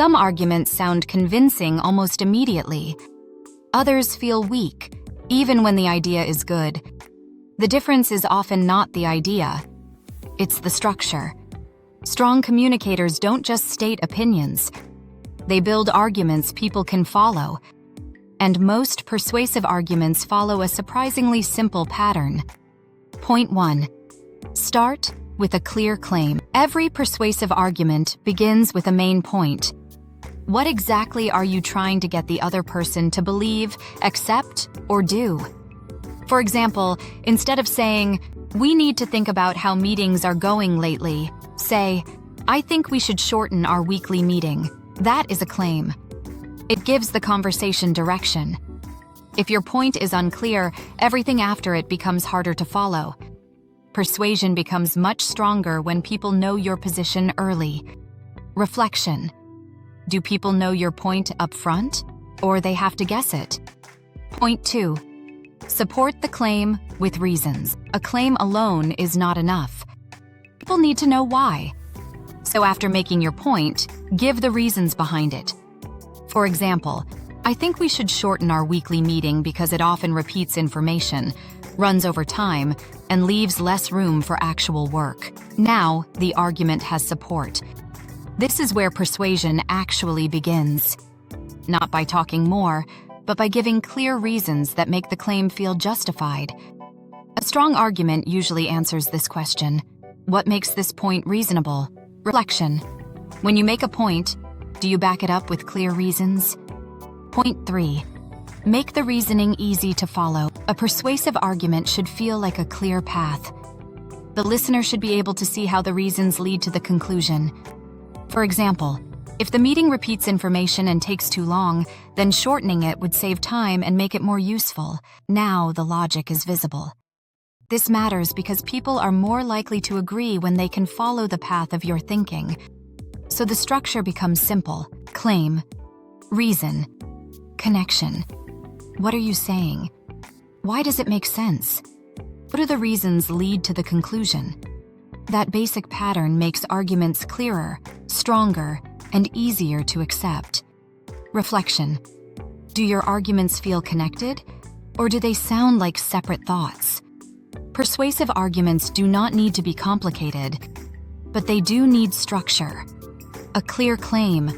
Some arguments sound convincing almost immediately. Others feel weak, even when the idea is good. The difference is often not the idea. It's the structure. Strong communicators don't just state opinions. They build arguments people can follow. And most persuasive arguments follow a surprisingly simple pattern. Point 1. Start with a clear claim. Every persuasive argument begins with a main point. What exactly are you trying to get the other person to believe, accept, or do? For example, instead of saying, "We need to think about how meetings are going lately," say, "I think we should shorten our weekly meeting." That is a claim. It gives the conversation direction. If your point is unclear, everything after it becomes harder to follow. Persuasion becomes much stronger when people know your position early. Reflection. Do people know your point up front, or they have to guess it? Point 2. Support the claim with reasons. A claim alone is not enough. People need to know why. So after making your point, give the reasons behind it. For example, "I think we should shorten our weekly meeting because it often repeats information, runs over time, and leaves less room for actual work." Now, the argument has support. This is where persuasion actually begins. Not by talking more, but by giving clear reasons that make the claim feel justified. A strong argument usually answers this question: what makes this point reasonable? Reflection. When you make a point, do you back it up with clear reasons? Point 3. Make the reasoning easy to follow. A persuasive argument should feel like a clear path. The listener should be able to see how the reasons lead to the conclusion. For example, if the meeting repeats information and takes too long, then shortening it would save time and make it more useful. Now the logic is visible. This matters because people are more likely to agree when they can follow the path of your thinking. So the structure becomes simple: claim, reason, connection. What are you saying? Why does it make sense? What do the reasons lead to the conclusion? That basic pattern makes arguments clearer, stronger, and easier to accept. Reflection. Do your arguments feel connected, or do they sound like separate thoughts? Persuasive arguments do not need to be complicated, but they do need structure. A clear claim,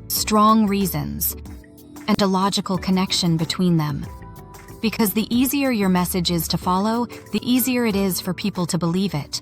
strong reasons, and a logical connection between them. Because the easier your message is to follow, the easier it is for people to believe it.